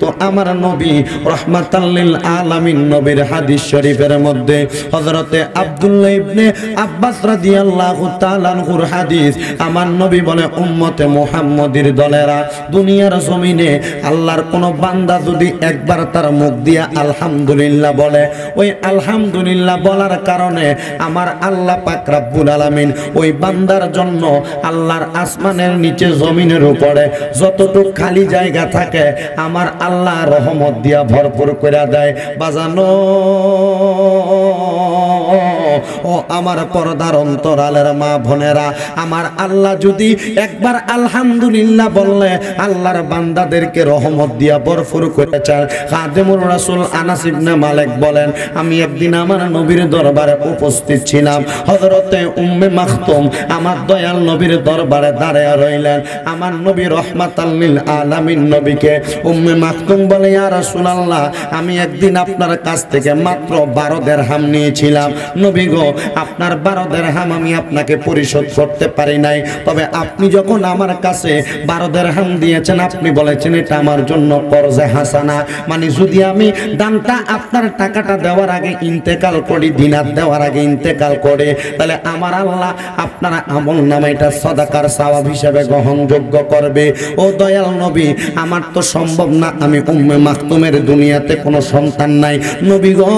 তো আমার নবী রাহমাতাল লিল আলামিন নবীর হাদিস শরীফের মধ্যে হযরতে আব্দুল্লাহ ইবনে আব্বাস রাদিয়াল্লাহু তাআলা আনহুর হাদিস, আমার নবী বলে উম্মতে মুহাম্মদীর দলেরা দুনিয়ার জমিনে আল্লাহর কোন বান্দা যদি একবার তার মুখ দিয়া আলহামদুলিল্লাহ বলে, ওই আলহামদুলিল্লাহ বলার কারণে আমার আল্লাহ পাক রব্বুল আলামিন ওই বান্দার জন্য আল্লাহর আসমানের নিচে জমিনের উপরে যতটুকু খালি জায়গা থাকে আমার আল্লাহ রহমত দিয়া ভরপুর করে দেয়। বাজানো ও আমার পর্দার অন্তরালের মা বোনেরা, আমার আল্লাহ যদি একবার আলহামদুলিল্লাহ বললে আল্লাহর বান্দাদেরকে রহমত দিয়া ভরপুর করে চান। খাদেমুর রাসূল আনাস ইবনে মালিক বলেন, আমি একদিন আমার নবীর দরবারে উপস্থিত ছিলাম। হযরতে উম্মে মাখতুম আমার দয়াল নবীর দরবারে দাঁড়িয়ে রইলেন। আমার নবী রাহমাতাল লিল আলামিন নবীকে উম্মে মাখতুম বলে, ইয়া রাসূলুল্লাহ, আমি একদিন আপনার কাছ থেকে মাত্র 12 দিরহাম নিয়েছিলাম। নবী গো, আপনার 12 দিরহাম আমি আপনাকে পরিশোধ করতে পারি নাই, তবে আপনি যখন আমার কাছে 12 দিরহাম দিয়েছেন আপনি বলেছেন এটা আমার জন্য কর্জে হাসানা, মানে যদি আমি দানটা আপনার টাকাটা দেওয়ার আগে ইন্তেকাল করি, দিনার দেওয়ার আগে ইন্তেকাল করে, তাহলে আমার আল্লাহ আপনার আমলনামায় এটা সাদাকার সওয়াব হিসেবে গ্রহণযোগ্য করবে। ও দয়াল নবী, আমার তো সম্ভব না, আমি উম্মে মাখতুমের দুনিয়াতে কোনো সন্তান নাই। নবী গো,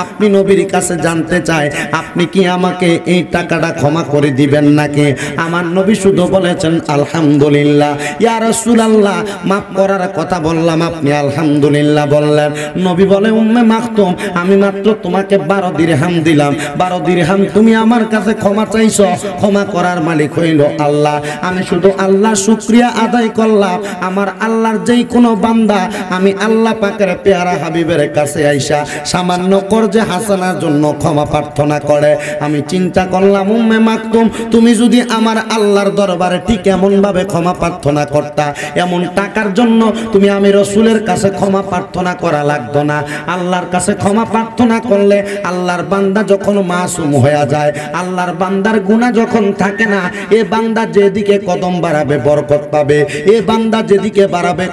আপনি নবীর কাছে জানতে চাই আপনি কি আমাকে এই টাকাটা ক্ষমা করে দিবেন নাকি? আমার নবী শুধু বলেছেন আলহামদুলিল্লাহ। ইয়া রাসূলুল্লাহ, মাফ করার কথা বললাম, আপনি আলহামদুলিল্লাহ বললেন। নবী বলে, উম্মে মাখতুম, আমি মাত্র তোমাকে 12 দিরহাম দিলাম, 12 দিরহাম তুমি আমার কাছে ক্ষমা চাইছো, ক্ষমা করার মালিক হইল আল্লাহ। আমি শুধু আল্লাহ শুকরিয়া আদায় করলাম। আমার আল্লাহর যেই কোনো বান্দা আমি আল্লাহ পাকের পেয়ারা হাবিবের কাছে আইসা সামান্য কর্জে হাসানার জন্য ক্ষমা প্রার্থনা করে, আমি চিন্তা করলাম উম্মে মাখতুম তুমি যদি আমার আল্লাহর দরবারে ঠিক এমন ভাবে ক্ষমা প্রার্থনা করতা, এমন টাকার জন্য তুমি আমি রাসূলের কাছে ক্ষমা প্রার্থনা করা লাগতো না। আল্লাহর কাছে ক্ষমা প্রার্থনা করলে আল্লাহর বান্দা যখন মাসুম হয়ে যায়, আল্লাহর বান্দার গুনাহ যখন থাকে না, এ বান্দা যেদিকে কদম বাড়াবে বরকত পাবে, এ বান্দা যেদিকে বাড়াবে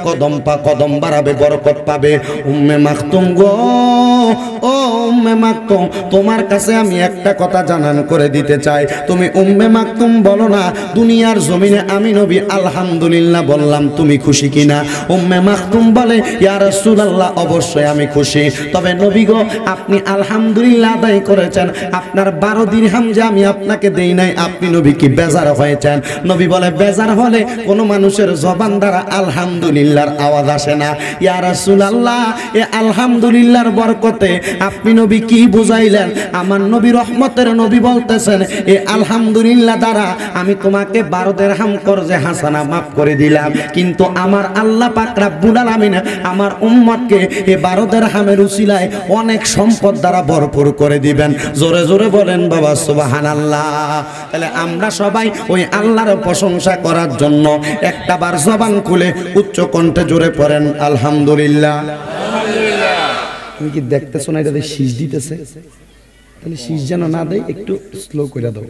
কদম বাড়াবে বরকত পাবে। উম্মে মাখতুম গো, ও উম্মে মাখতুম, তোমার কাছে আমি একটা কথা জানান করে দিতে চাই। তুমি উম্মে মাখতুম বলো না, দুনিয়ার জমিনে আমি নবী আলহামদুলিল্লাহ বললাম, তুমি খুশি কিনা? উম্মে মাখতুম বলে, ইয়া রাসূলুল্লাহ, অবশ্যই আমি খুশি। তবে নবী গো, আপনি আলহামদুলিল্লাহ আদায় করেছেন, আপনার 12 দিরহাম যে আমি আপনাকে দেই নাই, আপনি নবী কি বেজার হয়েছেন? নবী বলে, বেজার হলে কোনো মানুষের জবান দ্বারা আলহামদুলিল্লাহর আওয়াজ আসে না। ইয়া রাসূলুল্লাহ, এ আলহামদুলিল্লাহর বরকতে আপনি নবী কি বুঝাইলেন? আমার নবী রহমতের নবী বলতেছেন, এ আলহামদুলিল্লাহ দ্বারা আমি তোমাকে 12 দিরহাম কর্জে হাসানা মাফ করে দিলাম, কিন্তু আমার আল্লাহ পাক রব্বুল আলামিন আমার উম্মতকে এ 12 দিরহামের উসিলায় অনেক সম্পদ দ্বারা ভরপুর করে দিবেন। জোরে জোরে বলেন বাবা সুবহানাল্লাহ। তাহলে আমরা সবাই ওই আল্লাহর প্রশংসা করার জন্য একটা বার জবান খুলে উচ্চ কণ্ঠে জোরে পড়েন আলহামদুলিল্লাহ। তুমি কি দেখতেছো না এটা শীষ দিতেছে? তাহলে শীষ যেন না দেয় একটু স্লো করে দাও।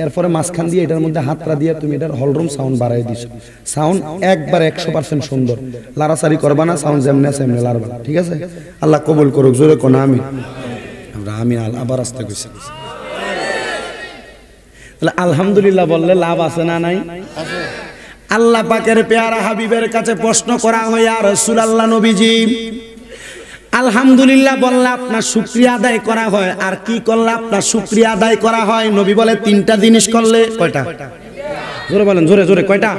এরপরে মাঝখান দিয়ে এটার মধ্যে হাতটা দিয়ে তুমি এটার হলরুম সাউন্ড বাড়াই দিছো। সাউন্ড একবার 100% সুন্দর, লাড়াচাড়ি করবা না, সাউন্ড যেমনে আছে এমনি লাড়বা, ঠিক আছে? আল্লাহ কবুল করুক, জোরে কোন আমিন। আমরা আমিন আবার আসতে কইছি। তাহলে আলহামদুলিল্লাহ বললে লাভ আছে না নাই? আল্লাহ পাকের পেয়ারা হাবিবের কাছে প্রশ্ন করা হয়, ইয়া রাসূলুল্লাহ নবীজি, আলহামদুলিল্লাহ বললে আপনার শুকরিয়া আদায় করা হয়, আর কি করলে আপনার শুকরিয়া আদায় করা হয়? নবী বলে, 3টা জিনিস করলে। কয়টা? জোরে বলেন, জোরে জোরে, কয়টা?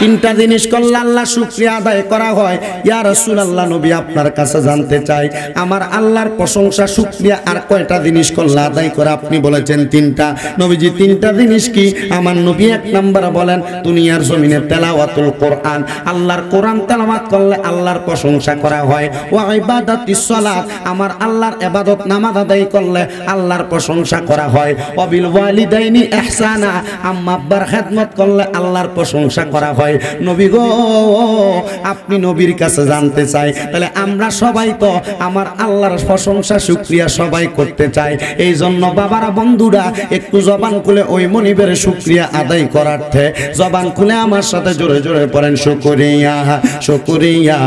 3টা জিনিস করলে আল্লাহ শুকরিয়া আদায় করা হয়। ইয়া রাসূলুল্লাহ নবী, আপনার কাছে জানতে চাই আমার আল্লাহর প্রশংসা শুকরিয়া আর কয়টা জিনিস করলে আদায় করে? আপনি বলেছেন 3টা। নবীজি 3টা জিনিস কি? আমার নবী 1 নাম্বার বলেন, দুনিয়ার জমিনে তেলাওয়াতুল কোরআন, আল্লাহর কোরআন তেলাওয়াত করলে আল্লাহর প্রশংসা করা হয়। ওয়া ইবাদাতিস সালাত, আমার আল্লাহর ইবাদত নামাজ আদায় করলে আল্লাহর প্রশংসা করা হয়। ওয়া বিল ওয়ালিদাইনি ইহসানা, আম্মা আব্বার খেদমত করলে আল্লাহর প্রশংসা করা হয়। হয়। নবী গো, আপনি নবীর কাছে জানতে চাই, তাহলে আমরা সবাই তো আমার আল্লাহর প্রশংসা শুকরিয়া সবাই করতে চাই। এই জন্য বাবারা বন্ধুরা একটু জবান খুলে ওই মনিবের শুকরিয়া আদায় করার্থে জবান খুলে আমার সাথে জোরে জোরে পড়েন শুকরিয়া শুকরিয়া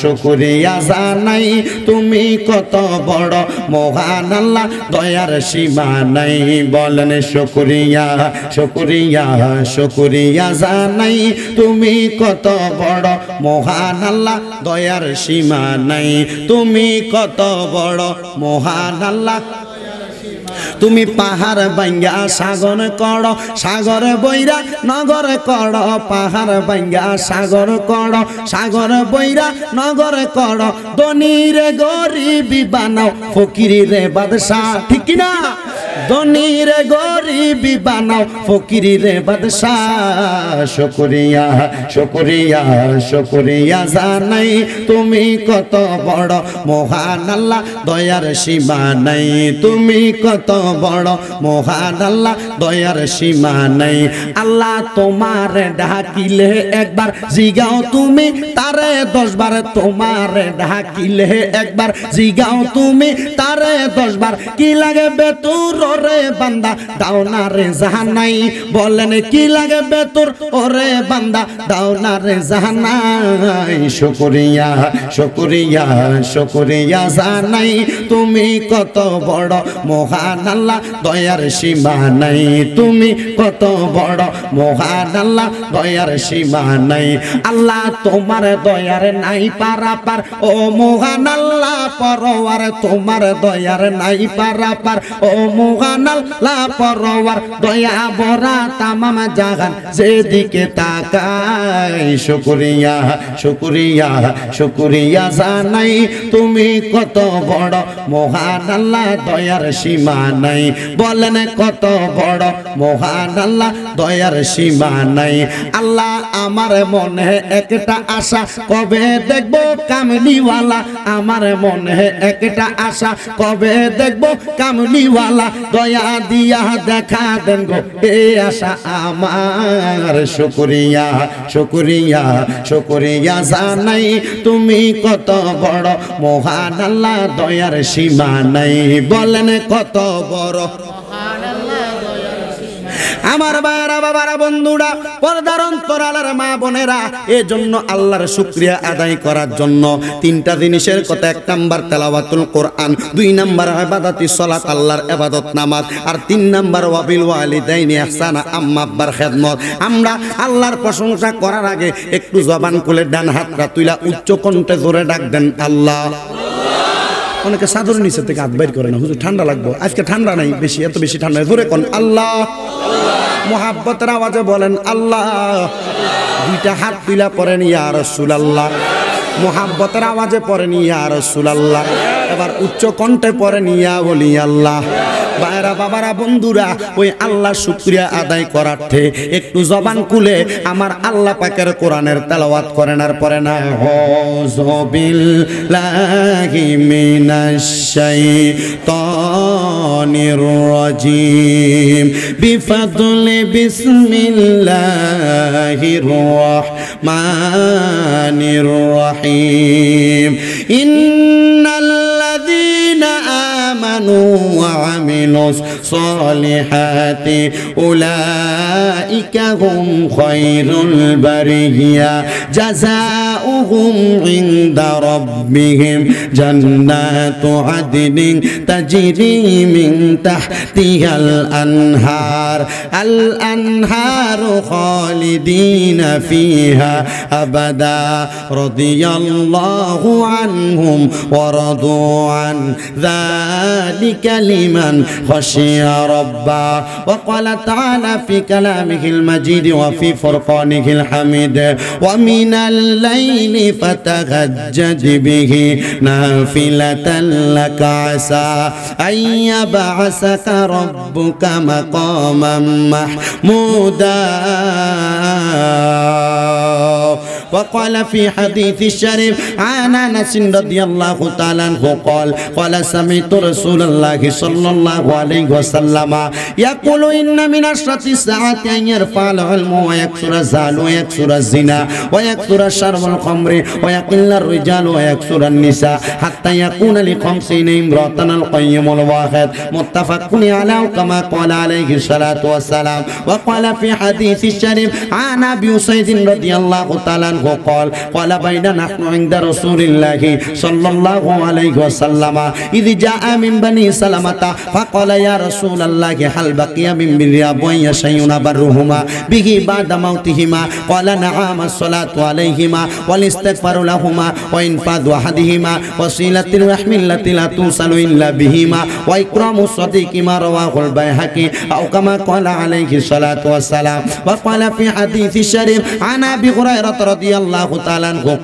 শুকরিয়া জানাই তুমি কত বড় মহান আল্লাহ, দয়ার সীমা নাই। বলেন শুকরিয়া শুকরিয়া শুকরিয়া জানাই তুমি কত বড় মহান আল্লাহ, দয়ার সীমা নাই। তুমি কত বড় মহান আল্লাহ, তুমি পাহাড় ভাঙ্গা সাগর কর, সাগর বইরা নগর কর, পাহাড় ভাঙ্গা সাগর কর, সাগর বইরা নগর কর, ধনীর গরিবি বানাও, ফকির বাদশা, ঠিক কিনা? ধনীর গরিবি বানাও, ফকির বাদশা। শুকরিয়া শুকরিয়া শুকরিয়া জানাই তুমি কত বড় মহান আল্লাহ, দয়ার সীমা নাই। তুমি কত বড় মহান আল্লাহ, দয়ার সীমা নাই। আল্লাহ তোমার ডাকিলে একবার জিগাও তুমি তারে 10 বার, তোমার ডাকিলে একবার জিগাও তুমি তারে 10 বার। কি লাগে বেতুর ওরে বান্দা, দাও না রে জাহানাই। বলেন কি লাগে বেতুর ওরে বান্দা, দাও না রে জাহানাই। শুকরিয়া শুকরিয়া শুকরিয়া জানাই তুমি কত বড় মহান আল্লাহ, দয়ার সীমা নাই। তুমি কত বড় মহান আল্লাহ, দয়ার সীমা নাই। আল্লাহ তোমার দয়ার নাই পারাপার, ও মহান আল্লাহ পরওয়ার, তোমার দয়ার নাই পারাপার, ও মহান আল্লাহ পরওয়ার, দয়া ভরা তামাম জাহান যেদিকে তাকাই। শুকরিয়া শুকরিয়া শুকরিয়া জানাই তুমি কত বড় মহান আল্লাহ, দয়ার সীমা নাই। বলেন কত বড় মহান আল্লাহ, দয়ার সীমা নাই। আল্লাহ আমার মনে একটা আশা, কবে দেখব কামলিওয়ালা। আমার মনে একটা আশা, কবে দেখব কামলিওয়ালা। দয়া দিয়া দেখা দেন গো এই আশা আমার। শুকরিয়া শুকরিয়া শুকরিয়া জানাই তুমি কত বড় মহান আল্লাহ, দয়ার সীমা নাই। বলেন কত বড় আমার ভাইরা বাবারা বন্ধুরা পর্দার অন্তরালের মা বোনেরা। এজন্য আল্লাহর শুকরিয়া আদায় করার জন্য 3টা জিনিসের কথা। 1 নাম্বার তেলাওয়াতুল কোরআন, 2 নাম্বার ইবাদতি সালাত আল্লাহর ইবাদত নামাজ, আর 3 নাম্বার ওয়াবিল ওয়ালিদাইনি ইহসানা, আম্মা আব্বার খেদমত। আমরা আল্লাহর প্রশংসা করার আগে একটু জবান খুলে ডান হাতটা তুইলা উচ্চ কণ্ঠে জোরে ডাক দেন আল্লাহ। অনেকে চাদর নিচে থেকে হাত বাইর করে না, হুজুর ঠান্ডা লাগবো। আজকে ঠান্ডা নাই বেশি, এত বেশি ঠান্ডা জোরে কোন আল্লাহ। মোহাব্বতের আওয়াজে বলেন আল্লাহ। 2টা হাত তুলা পড়েন ইয়া রাসূলুল্লাহ। মোহাব্বতের আওয়াজে পড়েন ইয়া রাসূলুল্লাহ। এবার উচ্চ কণ্ঠে পড়েন ইয়া ওলি আল্লাহ। ভাইরা বাবারা বন্ধুরা ওই আল্লাহ শুকরিয়া আদায় করার্থে একটু জবান খুলে আমার আল্লাহ পাকের কোরআনের তেলাওয়াত করেন আর পড়েন আউযু বিল্লাহি মিনাশ শাইতানির রাজিম বিফাদলি বিসমিল্লাহির রাহমানির রাহিম ইন্নাল্লাযীনা আমানু ওয়া আমিলুস সালিহাতি উলাইকা হুম খায়রুল বারিয়া জাযাউহুম ইনদা রাব্বিহিম জান্নাতু আদনিন তাজরি মিন তাহতিহাল আনহার আল আনহারু খালিদিনা ফিহা আবাদা রাদিয়াল্লাহু আনহুম ওয়া রাদু আন ذلك لمن خشي ربه وقال تعالى في كلامه المجيد وفي فرقانه الحميد ومن الليل فتهجد به نافلة لك عسى أن يبعثك ربك مقاما محمودا وقال في حديث الشريف عن أنس رضي الله تعالى عنه قال سمعت رسول الله صلى الله عليه وسلم يقول إن من أشرط الساعة أن يرفع العلم ويكثر الزال ويكثر الزنا ويكثر شرب الخمر ويقل الرجال ويكثر النساء حتى يكون ل50 امرأة القيم الواحد متفق عليه كما قال عليه الصلاة والسلام. وقال في حديث الشريف عن أبي سعيد رضي الله تعالى عنه قال بين نحن عند رسول الله صلى الله عليه وسلم إذ جاء من بني سلمة فقال يا رسول الله هل بقي من بر أبوي شيء نبرهما به بعد موتهما؟ قال نعم الصلاة عليهما والاستغفار لهما وإنفاذ أحدهما وصلة الرحم التي لا توصل إلا بهما وإكرام الصديق ما رواه البيهقي أو كما قال عليه الصلاة والسلام. وقال في حديث الشريف عن أبي هريرة رضي الله تعالى عنه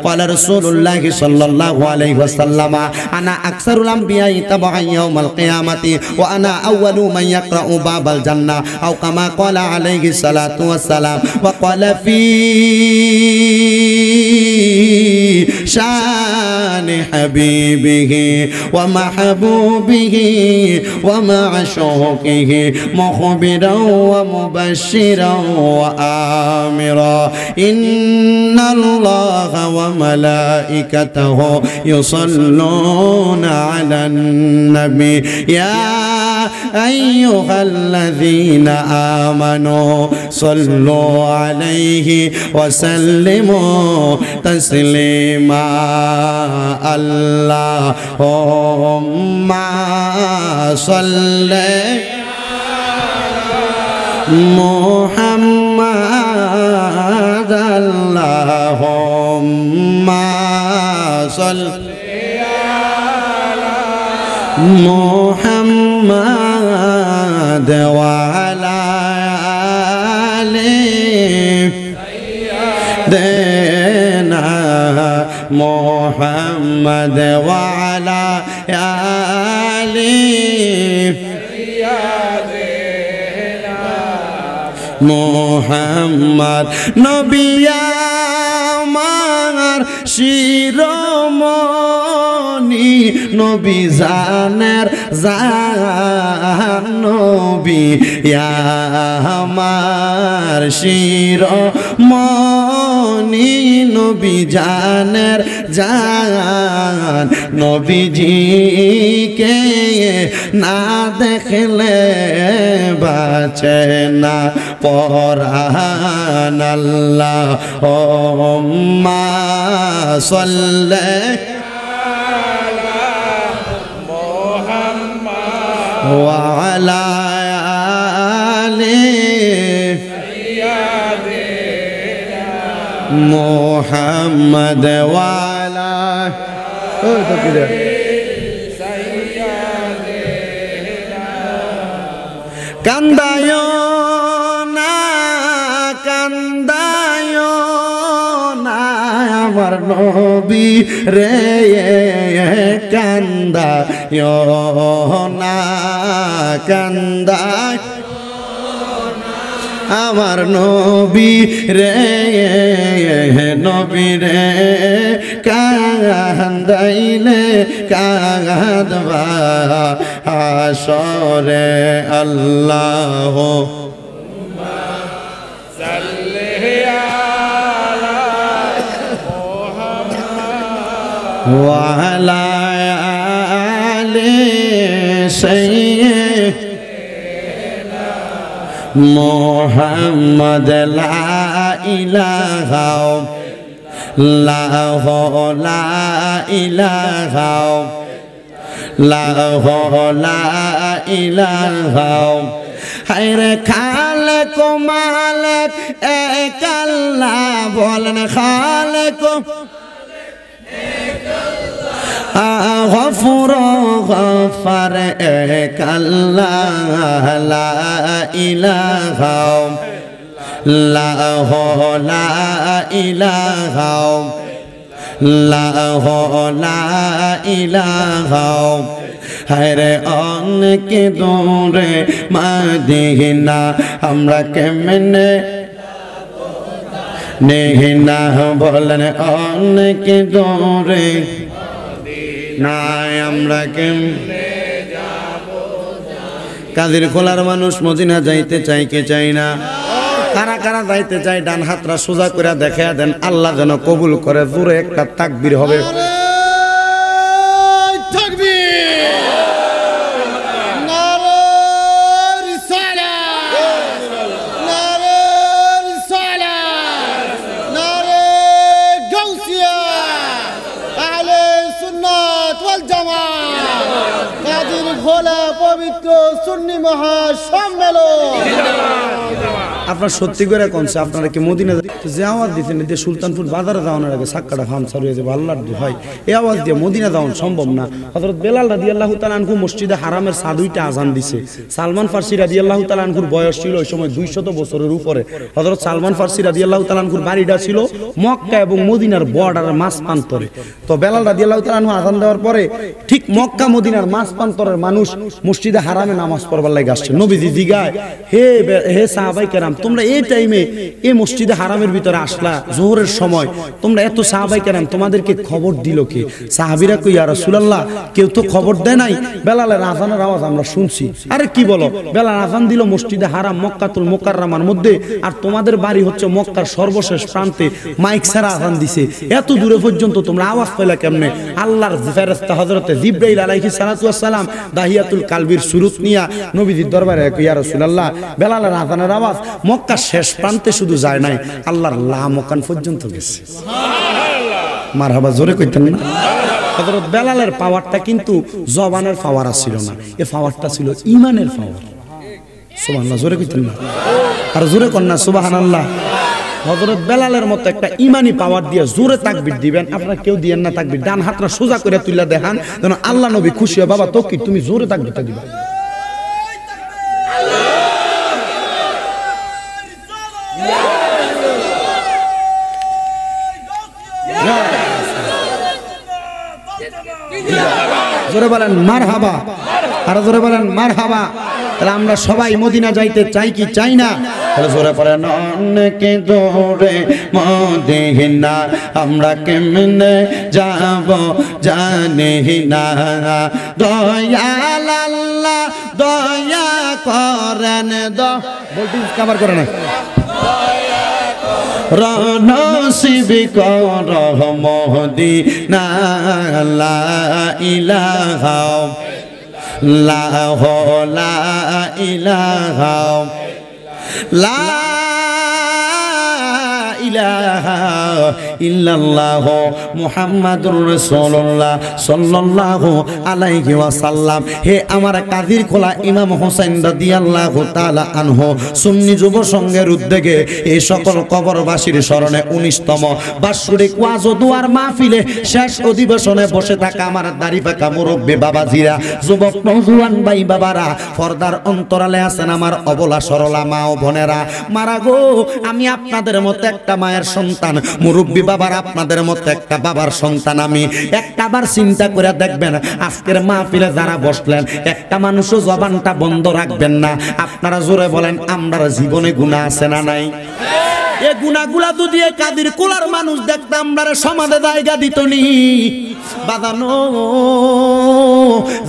قال رسول الله صلى الله عليه وسلم أنا أكثر الأنبياء تبعا يوم القيامة وأنا أول من يقرأ باب الجنة أو كما قال عليه الصلاة والسلام. وقال في شان حبيبه ومحبوبه ومعشوقه مخبرا ومبشرا وآمرا إن الله وملائكته يصلون على النبي يا أيها الذين آمنوا صلوا عليه وسلموا تسليما اللهم صل محمد اللهم صل محمد وعلى آله سيدنا محمد وعلى آله محمد নবী আমার শিরোমণি নবী জানের জান নবী আমার শিরোমণি নবী জানের জান নবীজিকে না দেখলে বাঁচে না পরান আল্লাহুম্মা সাল্লি ওয়া আলা আলি মুহাম্মদ ওয়া আলা কান্দায় না কান্দায় না আমার নবী রে কান্দায় না কান্দায় আমার নবী রে কান্দাইলে কাঁদবা হাসরে আল্লাহ ওয়া আলা আলি সাইয়্যিদিনা মুহাম্মদ লা ইলাহা ইল্লাল্লাহ লা ইলাহা লা ইলাহা হায়রে খালেক মালিক এক আল্লাহ বলেন খালেক গফুর গফার এক আল্লাহ লা ইলাহা ইল্লাল্লাহ লা ইলাহা লা ইলাহা হায়রে অনেক দূরে মদিনা আমরা কেমনে নেহি না বলেন অনেক দূরে নাই আমরা কেমনে যাব কাদের খোলার মানুষ মদিনা যাইতে চাই কে চাই না কারা কারা যাইতে চাই ডান হাতরা সোজা করে দেখায়া দেন আল্লাহ যেন কবুল করে জোরে একটা তাকবীর হবে পবিত্র সুন্নি মহাসম্মেলন আপনার সত্যি করে কোনছে আপনারা কি মদিনা যে আওয়াজ দিতেন যে সুলতানপুর বাজারে যাওয়ার আগে সাক্কাটা খাম চালু হয়ে যাবে আল্লাহর দোহাই এই আওয়াজ দিয়ে মদিনা যাওয়া সম্ভব না হযরত বেলাল রাদিয়াল্লাহু তাআলা আনহু মসজিদে হারামের সাদুইটা আজান দিছে সালমান ফারসি রাদিয়াল্লাহু তাআলা আনহুর বয়স ছিল ওই সময় 200 বছরের উপরে হযরত সালমান ফারসি রাদিয়াল্লাহু তাআলা আনহুর বাড়িটা ছিল মক্কা এবং মদিনার বর্ডারের মাঝ প্রান্তরে তো বেলাল রাদিয়াল্লাহু তাআলা আনহু আজান দেওয়ার পরে ঠিক মক্কা মদিনার মাঝ প্রান্তরের মানুষ মসজিদে হারামে নামাজ পড়বার লাগি আসছে নবীজি জিগায় হে সাহাবায়ে কেরাম তোমরা এই টাইমে এই মসজিদে হারামের ভিতরে আসলা জোহরের সময় তোমরা এত সাহাবায়ে কেরাম তোমাদেরকে খবর দিল কে সাহাবীরা কই ইয়া রাসূলুল্লাহ কেউ তো খবর দেয় নাই বেলালের আযানের আওয়াজ আমরা শুনছি আরে কি বলো বেলাল আযান দিল মসজিদে হারাম মক্কাতুল মুকাররমার মধ্যে আর তোমাদের বাড়ি হচ্ছে মক্কার সর্বশেষ প্রান্তে মাইক ছাড়া আযান দিছে এত দূরে পর্যন্ত তোমরা আওয়াজ পাইলা কেমনে আল্লাহর ফেরেশতা হযরতে জিবরাইল আলাইহিস সালাতু ওয়াস সালাম দাহিয়াতুল কালবির সুরুত নিয়া নবীজির দরবারে কই ইয়া রাসূলুল্লাহ বেলালের আযানের আওয়াজ মক্কার শেষ প্রান্তে শুধু যায় নাই আল্লাহর লামকান পর্যন্ত গেছে সুবহানাল্লাহ মারহাবা জোরে কইতেন না হযরত বেলালের পাওয়ারটা কিন্তু জবানের পাওয়ার ছিল না এই পাওয়ারটা ছিল ঈমানের পাওয়ার সুবহানাল্লাহ জোরে কইতেন না আর জোরে কোন না সুবহানাল্লাহ হযরত বেলালের মতো একটা ঈমানি পাওয়ার দিয়ে জোরে তাকবীর দিবেন আপনারা কেউ দিবেন না তাকবীর ডান হাতটা সোজা করে তুইলা দেখান যেন আল্লাহ নবী খুশি হয় বাবা তো কি তুমি জোরে তাকবীরটা দিবা জোরে বলেন মারহাবা আর জোরে বলেন মারহাবা তাহলে আমরা সবাই মদিনা যাইতে চাই কি চাই না তাহলে জোরে বলেন অনেক দূরে মদিনা আমরা কেমনে যাব জানি না দয়াল আল্লাহ দয়া করেন বলতে কভার করে না নসিব কর মদিনা লা ইলাহা লা ইলাহা লা ইলাহা ইল্লাল্লাহ মুহাম্মাদুর রাসূলুল্লাহ সাল্লাল্লাহু আলাইহি ওয়াসাল্লাম হে আমার কাদির খোলা ইমাম হোসেন রাদিয়াল্লাহু তাআলা আনহু সুন্নি যুব সংঘের উদ্যোগে এই সকল কবরবাসীর স্মরণে 19তম বাৎসরিক ওয়াজ ও দুয়ার মাহফিলে শেষ অধিবেশনে বসে থাকা আমার দাড়ি পাকা মুরব্বি বাবাজিরা যুবক নওজোয়ান ভাই বাবারা পর্দার অন্তরালে আছেন আমার অবলা সরলা মা ও বোনেরা মারা গো আমি আপনাদের মতো একটা মায়ের সন্তান মুরব্বি বাবার আপনাদের মতো একটা বাবার সন্তান আমি একটাবার চিন্তা করে দেখবেন আজকের মাহফিলে যারা বসলেন একটা মানুষও জবানটা বন্ধ রাখবেন না আপনারা জোরে বলেন আমরা জীবনে গুনাহ আছে না নাই এই গুনাহগুলা যদি কাদির কোলার মানুষ দেখতাম আমরা সমাজে জায়গা দিত নি বাদানো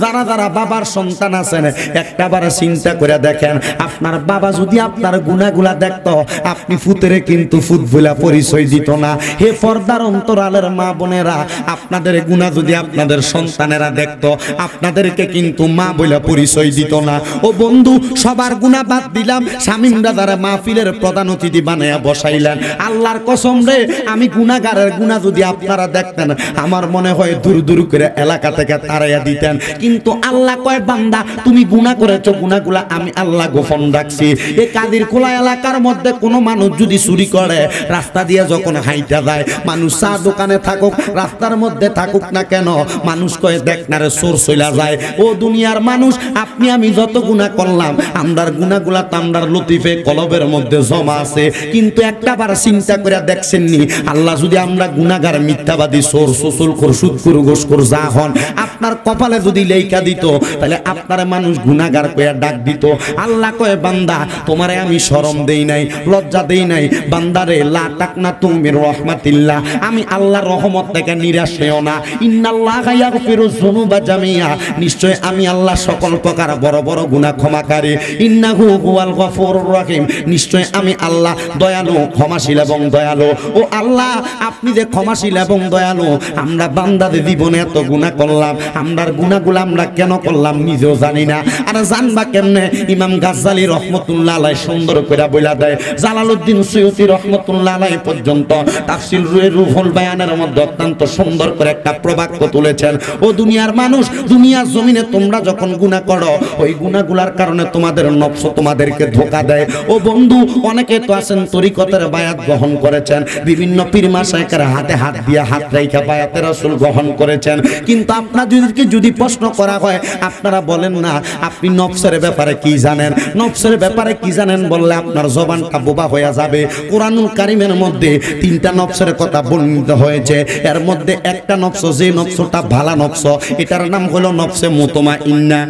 যারা যারা বাবার সন্তান আছেন একটাবার চিন্তা করে দেখেন আপনার বাবা যদি আপনার গুনাহগুলা দেখতো আপনি ফুতেরে কিন্তু ফুত বলা পরিচয় দিত না হে পর্দার অন্তরালের মা বোনেরা আপনাদের গুনাহ যদি আপনাদের সন্তানেরা দেখতো আপনাদেরকে কিন্তু মা বলা পরিচয় দিত না ও বন্ধু সবার গুনাহ বাদ দিলাম শামীম দাদার মাহফিলের প্রধান অতিথি বানায়া বসাইলেন আল্লাহর কসম রে আমি গুনাহগারের গুনাহ যদি আপনারা দেখতেন আমার মনে হয় দূর দূর করে এলাকা থেকে তাড়াইয়া দিতেন কিন্তু আল্লাহ কয় বান্দা তুমি গুনাহ করেছো গুনাহগুলা আমি আল্লাহ গোপন রাখছি এই কাদির খোলা এলাকার মধ্যে কোনো মানুষ যদি চুরি করে রাস্তা দিয়ে যখন হাইটা যায় মানুষ চা দোকানে থাকুক রাস্তার মধ্যে থাকুক না কেন মানুষ কয় দেখ না রে চোর চইলা যায় ও দুনিয়ার মানুষ আপনি আমি যত গুনাহ করলাম আমরার গুনাহগুলা তামরার লতিফে কলবের মধ্যে জমা আছে কিন্তু একটাবার চিন্তা করে দেখছেন নি আল্লাহ যদি আমরা গুনাহগার মিথ্যাবাদী চোর সুসুল কর সুদ কর গোশ কর যা হন আপনার কপালে যদি লেখা দিত তাহলে আপনার মানুষ গুনাহগার কইয়া ডাক দিত। আল্লাহ কয় বান্দা তোমারে আমি শরম দেই নাই, লজ্জা দেই নাই। বান্দারে লা তাকনাতু মির রাহমাতিল্লাহ, আমি আল্লাহর রহমত থেকে নিরাশ হইও না। ইন্নাল্লাহা ইয়াগফিরুয যুনুবা জামিআ, নিশ্চয় আমি আল্লাহ সকল প্রকার বড় বড় গুনাহ ক্ষমাকারী। ইন্নাহু হুয়াল গফুরুর রহিম, নিশ্চয় আমি আল্লাহ দয়ালু, ক্ষমাশীল এবং দয়ালু। ও আল্লাহ আপনি যে ক্ষমাশীল এবং দয়ালু, আমরা বান্দাদের জীবনে এত গুনাহ করলাম, আমরার গুনাহগুলো আমরা কেন করলাম নিজেও জানি না। আর জানবা কেমনে? ইমাম গাজ্জালী রহমতুল্লাহ আলাইহি সুন্দর করে বইলা দেয়, জালালউদ্দিন সুয়ুতী রহমতুল্লাহ আলাইহি পর্যন্ত তাফসীর রুহুল বায়ানের মধ্যে অত্যন্ত সুন্দর করে একটা প্রবাক্য তুলেছেন। ও দুনিয়ার মানুষ, দুনিয়ার জমিনে তোমরা যখন গুনাহ করো, ওই গুনাহগুলোর কারণে তোমাদের নফস তোমাদেরকে ধোঁকা দেয়। ও বন্ধু, অনেকে তো আছেন তরিকতের বায়াত গ্রহণ করেছেন, বিভিন্ন পীর মাশায়েখের হাতে হাত দিয়া হাত রাইখা বায়াতে রাসূল গ্রহণ করেছেন, কিন্তু আপনাদেরকে যদি প্রশ্ন করা হয় আপনারা বলেন না আপনি নফসের ব্যাপারে কি জানেন। নফসের ব্যাপারে কি জানেন বললে আপনার জবানটা বোবা হয়ে যাবে। কোরআনুল কারীমের মধ্যে 3টা নফসের কথা বর্ণিত হয়েছে। এর মধ্যে একটা নফস, যে নফসটা ভালো নফস, এটার নাম হলো নফসে মুতমাইন্না।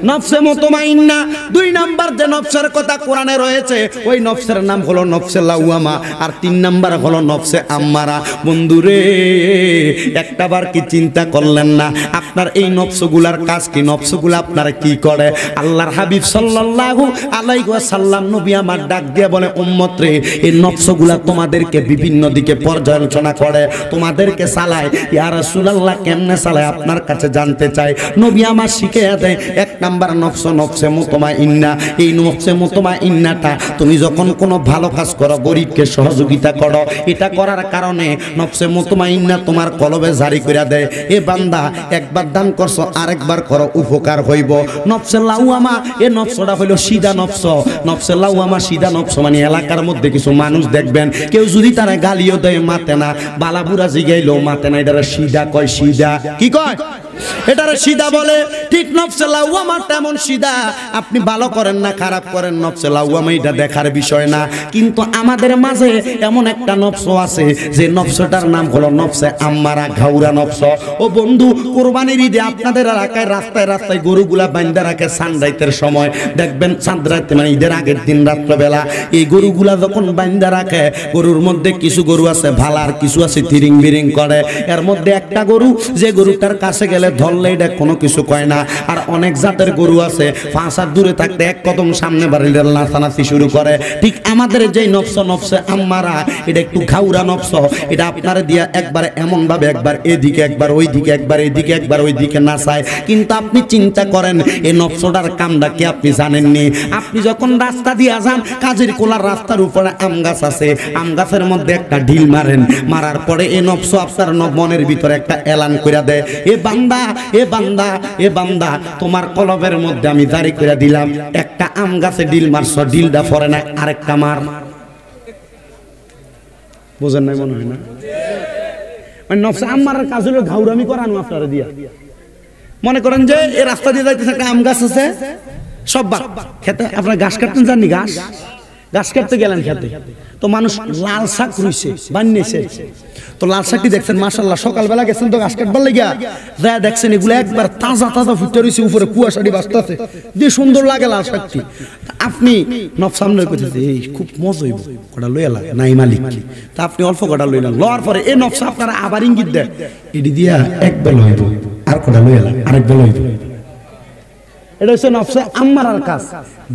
নফসে মুতমাইন্না। 2 নাম্বার যে নফসের কথা কোরআনে রয়েছে, ওই নফসের নাম হলো নফসে লাওয়ামা। আর 3 নাম্বার হলো নফসে আম্মারা। বন্ধুরে, একটাবার কি চিন্তা করলেন না আপনার এই নফসগুলার কাজ কি? নফসগুলা আপনারা কি করে? আল্লাহর হাবিব সাল্লাল্লাহু আলাইহি ওয়াসাল্লাম নবী আমার ডাক দিয়ে বলে, উম্মত রে, এই নফসগুলা তোমাদেরকে বিভিন্ন দিকে পর্যালোচনা করে, তোমাদেরকে চালায়। ইয়া রাসূলুল্লাহ কেমনে চালায় আপনার কাছে জানতে চাই। নবী আমার শিখিয়ে দেয়, 1 নাম্বার নফস, নফসে মুতমাইন্না। এই নফসে মুতমাইন্নাটা তুমি যখন কোনো ভালো কাজ করো, গরিবকে সহযোগিতা করো, এটা করার কারণে নফসে মুতমাইন্না তোমার কলবে জারি করে দেয়, এ বান্দা একবার দান করছো আরেকবার করো, উপকার হইব। নফসে লাওয়ামা, এ নফসটা হইল সিধা নফস। নফসে লাওয়ামা সিধা নফস মানে এলাকার মধ্যে কিছু মানুষ দেখবেন কেউ যদি তারা গালিও দেয় মাতে না, বালাবুরা জিগাইলেও মাতে না, এটা সিধা কয়। সিধা কি কয়? এটারে সিধা বলে। ঠিক নফসে লাওয়ামা তেমন সিধা। আপনি ভালো করেন না খারাপ করেন, নফসে লাওয়ামা এটা দেখার বিষয় না। কিন্তু আমাদের মাঝে এমন একটা নফস আছে, যে নফসটার নাম হলো নফসে আম্মারা, ঘাউরা নফস। ও বন্ধু, কুরবানির ঈদে আপনাদের এলাকায় রাস্তায় রাস্তায় গরুগুলা বাঁধা রাখে সানরাইতের সময়। দেখবেন সানরাইতে মানে ঈদের আগের দিন রাত্রবেলা এই গরুগুলা যখন বাঁধা রাখে, গরুর মধ্যে কিছু গরু আছে ভালার, কিছু আছে তিরিং বিরিং করে। এর মধ্যে একটা গরু, যে গরুটার কাছে গেলে ধরলে এটা কোনো কিছু কয় না। আর অনেক জাতের গরু আছে 5 হাত দূরে থাকতে 1 কদম সামনে বাড়িলে নাচানাচি শুরু করে। ঠিক আমাদের যেই নফস, নফসে আম্মারা, এটা একটু ঘাউরা নফস। এটা আপনারা দিয়া একবার এমন ভাবে একবার এদিকে একবার ওইদিকে, একবার এদিকে একবার ওইদিকে নাচায়। কিন্তু আপনি চিন্তা করেন এই নফসটার কামটা কি আপনি জানেননি? আপনি যখন রাস্তা দিয়া যান, কাজের কোলার রাস্তার উপরে আম গাছ আছে, আম গাছের মধ্যে একটা ঢিল মারেন, মারার পরে এই নফস আপনার মনের ভিতরে একটা এলান করে দেয়, এ বান্দা, এ বান্দা, এ বান্দা, তোমার কলবের মধ্যে আমি জারি করে দিলাম, একটা আম গাছে ঢিল মারছ, ঢিলটা পরে না আরেকটা মার। বুঝেন নাই মনে হয় না? মানে নফসে আম্মারার কাজ হলো ঘাউরামি করানো আপনারা দিয়া। মনে করেন যে এই রাস্তা দিয়ে যাইতেছে, একটা আম গাছ আছে, সব খেতে আপনার ঘাস কাটতেন, জাননি ঘাস ঘাস কাটতে গেলেন খেতে, তো মানুষ লাল শাক রুইছে বানিয়েছে, তো লাল শাকটি দেখছেন মাশাআল্লাহ, সকালবেলা গেছেন তো ঘাস কাটবার লাগিয়া, যা দেখছেন এগুলো একবার তাজা তাজা ফুটে রয়েছে, উপরে কুয়াশাটি বাজতেছে, যে সুন্দর লাগে লাল শাকটি। আপনি নফস সামনে কইতেছে এই খুব মজা হইব, কটা লইয়া লাগে নাই মালিক, তা আপনি অল্প কটা লইলেন, লওয়ার পরে এই নফস আপনারা আবার ইঙ্গিত দেয় এটি দিয়া এক বেলা হইব, আর কটা লইয়া লাগে আরেক বেলা হইব। এটা হচ্ছে নফসে আম্মারার কাজ,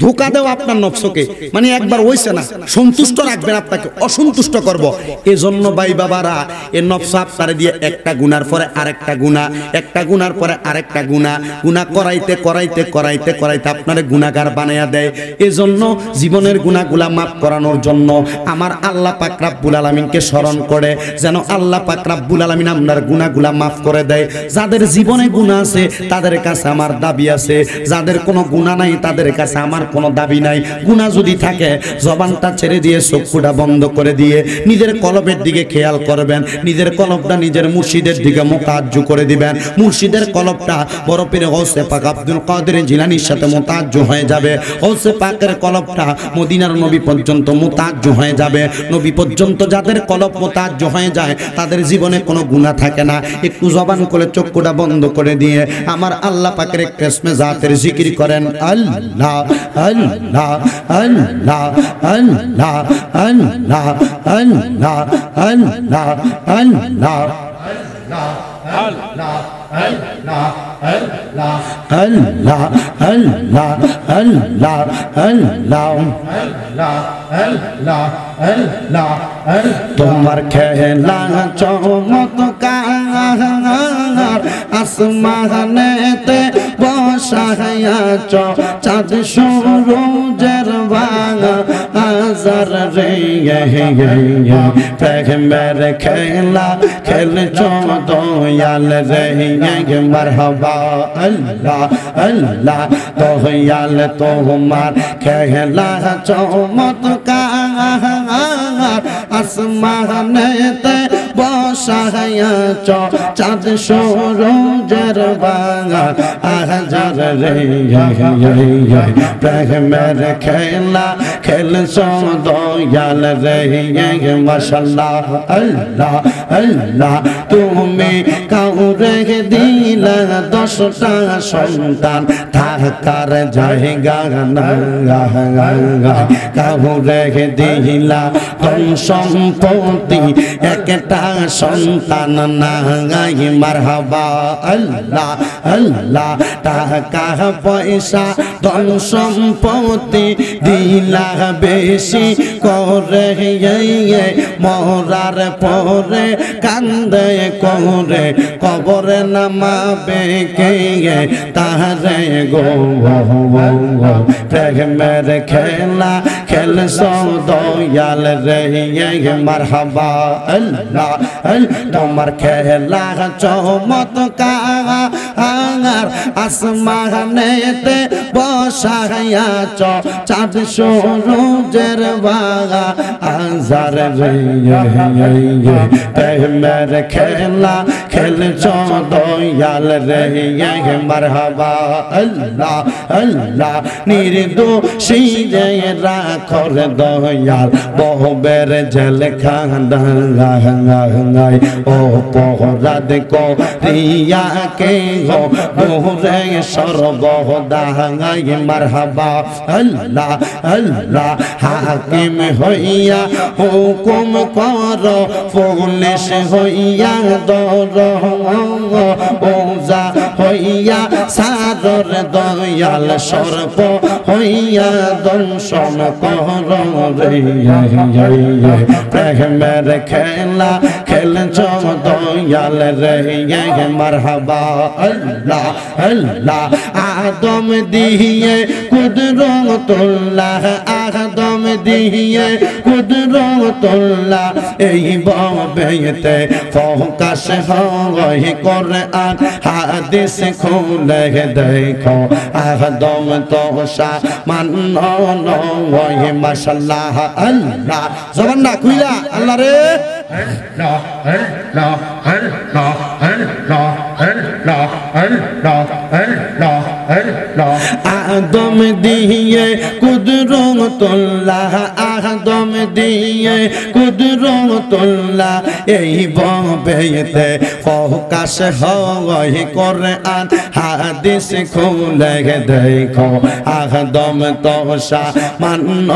ধোঁকা দেওয়া আপনার নফসকে, মানে একবার হইছে না, সন্তুষ্ট রাখবেন, আপনাকে অসন্তুষ্ট করব। এজন্য ভাই বাবারা, এই নফস আপনারে দিয়ে একটা গুনার পরে আরেকটা গুনাহ, একটা গুনার পরে আরেকটা গুনাহ, গুনাহ করাইতে করাইতে করাইতে করাইতে আপনারে গুনাহগার বানায়া দেয়। এজন্য জীবনের গুনাহগুলা মাফ করানোর জন্য আমার আল্লাহ পাক রব্বুল আলামিনকে স্মরণ করে, যেন আল্লাহ পাক রব্বুল আলামিন আপনার গুনাহগুলা মাফ করে দেয়। যাদের জীবনে গুনাহ আছে তাদের কাছে আমার দাবি আছে, যাদের কোনো গুনাহ নাই তাদের কাছে আমার কোনো দাবি নাই। গুনাহ যদি থাকে জবানটা ছেড়ে দিয়ে চক্ষুটা বন্ধ করে দিয়ে নিজের কলবের দিকে খেয়াল করবেন, নিজের কলবটা নিজের মুর্শিদের দিকে মুতাজ্জু করে দিবেন। মুর্শিদের কলবটা বড় পীর গৌসে পাক আব্দুল কাদের জিলানীর সাথে মুতাজ্জু হয়ে যাবে। গৌসে পাকের কলবটা মদিনার নবী পর্যন্ত মুতাজ্জু হয়ে যাবে। নবী পর্যন্ত যাদের কলব মুতাজ্জু হয়ে যায় তাদের জীবনে কোনো গুনাহ থাকে না। একটু জবান করে চক্ষুটা বন্ধ করে দিয়ে আমার আল্লাহ পাকের এক কিসমে জাতের জিকির করেন, আল্লাহ আল্লাহ আল্লাহ আল্লাহ আল্লাহ আল্লাহ আল্লাহ আল্লাহ আল্লাহ আল্লাহ আল্লাহ আল্লাহ আল্লাহ আল্লাহ আল্লাহ তোমার খেলা চমৎকার আসমানেতে বসায়াছ চাঁদ সূরজের বাঙা আজার রে প্রেমের খেলা খেলছ দয়াল রে মারহাবা আল্লাহ আল্লাহ দয়াল তোমার খেলা চমৎকার আসমানেতে বসায়াছ চাঁদ সূরজের বাঙা আজার রে প্রেমের খেলা খেলছ দয়াল রে মাশাআল্লাহ আল্লাহ আল্লাহ তুমি কাউরে দিলা 10টা সন্তান থাকার জায়গা না কাউরে দিলা ধন সম্পত্তি একটা সন্তান নাই মারহাবা আল্লাহ আল্লাহ টাকা পয়সা ধন সম্পত্তি দিলা বেশি করে মরার পরে কান্দে করে কবরে নামাবে কে তাহারে গো প্রেমের খেলা খেলছ দয়াল রে মারহাবা আল্লাহ তোমার খেলা চমৎকার আসমানেতে বসায়াছ চাঁদ সূরজের বাঙা আজার রে প্রেমের খেলা খেলছ দয়াল রে মারহাবা আল্লাহ আল্লাহ নির্দোষী যে রাখর দয়াল বহবের জেল খাঙ্গাই ও পহরাদ করিয়া কে গো দূরে সর্বদাই মারহাবা আল্লাহ আল্লাহ হাকিম হইয়া হুকুম কর পুলিশ হইয়া দর ওজা হইয়া সাদর দয়াল সর্ব হইয়া দর্শন কর প্রেমের খেলা খেলছ দয়াল রে মারহাবা আল্লাহ আল্লাহ আদম দিয়ে কুদরতুল্লাহ আদম দিয়ে কুদরতুল্লাহ এই ববেতে ফোকাস হয় কোরআন হাদিস খুলে দেখো আদম তো সামান্য নয় মাশাআল্লাহ আল্লাহ জবান না খুইলা আল্লাহ রে আল্লাহ আল্লাহ আল্লাহ আল্লাহ আল্লাহ আল্লাহ আল্লাহ আল্লাহ আদম দিয়ে কুদরতুল্লাহ আদম দিয়ে কুদরতুল্লাহ এই ববেতে ফোকাস হয় কোরআন হাদিস খুলে দেখো আদম তো সামান্য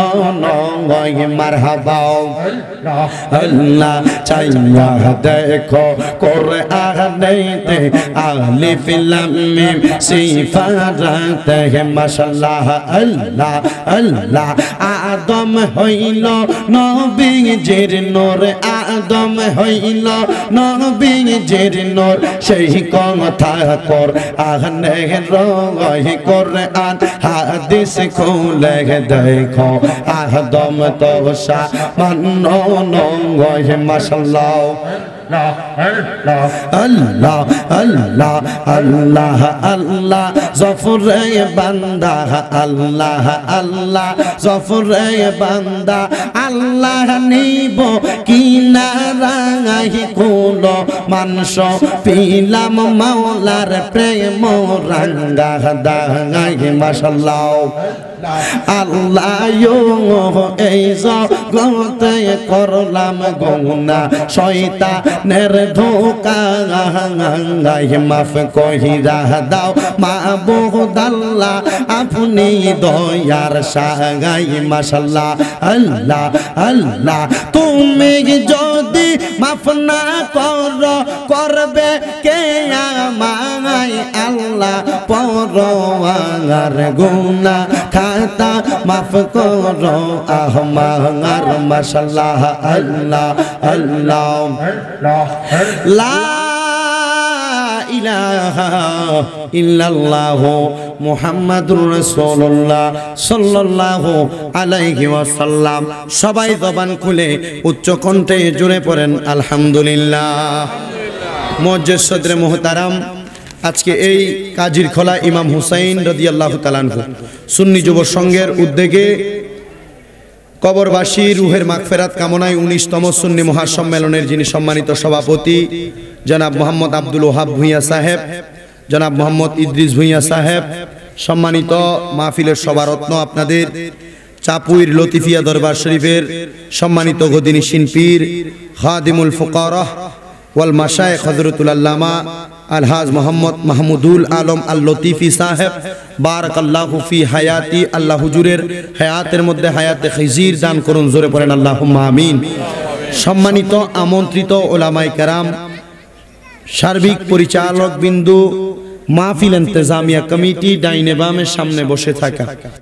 নয় মারহাবা আল্লাহ চাইয়া দেখো কোরআনেতে আলিফ লাম মিম সিফাতে মাশাআল্লাহ আল্লাহ আল্লাহ আদম হইল নবীজির নূর আদম হইল নবীজির নূর সেই কথা কোরআনে রয় কোরআন হাদিস খুলে দেখো আদম তো সামান্য নয় মাশাআল্লাহ আল্লাহ আল্লাহ আল্লাহ আল্লাহ জফরে বান্দা আল্লাহ আল্লাহ জফরে বান্দা আল্লাহ নিব কিনারাই কুল মানস পিলাম মাওলার প্রেম রাঙ্গা দাঙ্গাই মাশাআল্লাহ আল্লাহ এই জগতে করলাম গুনাহ শয়তানের ধোঁকা মাফ কইরা দাও মাবুদ আল্লাহ আপনি দয়ার সাগাই মাশাআল্লাহ আল্লাহ আল্লাহ তুমি যদি মাফ না করো করবে কে আমায় আল্লাহ পরওয়ার গুনাহ খাতা মাফ করো আমার মাশাআল্লাহ আল্লাহ আল্লাহ লা ইলাহা ইল্লাল্লাহ মুহাম্মাদুর রাসূলুল্লাহ সাল্লাল্লাহু আলাইহি ওয়াসাল্লাম। সবাই জবান খুলে উচ্চ কণ্ঠে জোরে পড়েন আলহামদুলিল্লাহ। মুআজ্জিজ সদরে মুহতারাম, আজকে এই কাজীর খোলা ইমাম হুসাইন রাদিয়াল্লাহু তাআলা আনহু সুন্নি যুব সংঘের উদ্যোগে কবরবাসী রুহের মাগফিরাত কামনায় 19তম সুন্নি মহাসম্মেলনের যিনি সম্মানিত সভাপতি জনাব মোহাম্মদ আব্দুল ওহাব ভূঁইয়া সাহেব, জনাব মোহাম্মদ ইদ্রিস ভূঁইয়া সাহেব, সম্মানিত মাহফিলের সভারত্ন আপনাদের চাপুইর লতিফিয়া দরবার শরীফের সম্মানিত গদিনী শিল্পীর খাদিমুল ফুকারা ওয়াল মাশায়েখ হযরতুল আল্লামা আলহাজ মোহাম্মদ মাহমুদুল আলম আল লতিফি সাহেব, বারাকাল্লাহু ফি হায়াতি, আল্লাহ হুজুরের হায়াতের মধ্যে হায়াতে খিজির দান করুন, জোরে পড়েন আল্লাহুম্মা আমিন। সম্মানিত আমন্ত্রিত ওলামায়ে কেরাম, সার্বিক পরিচালক বিন্দু, মাহফিল ইন্তেজামিয়া কমিটি, ডাইনে বামের সামনে বসে থাকা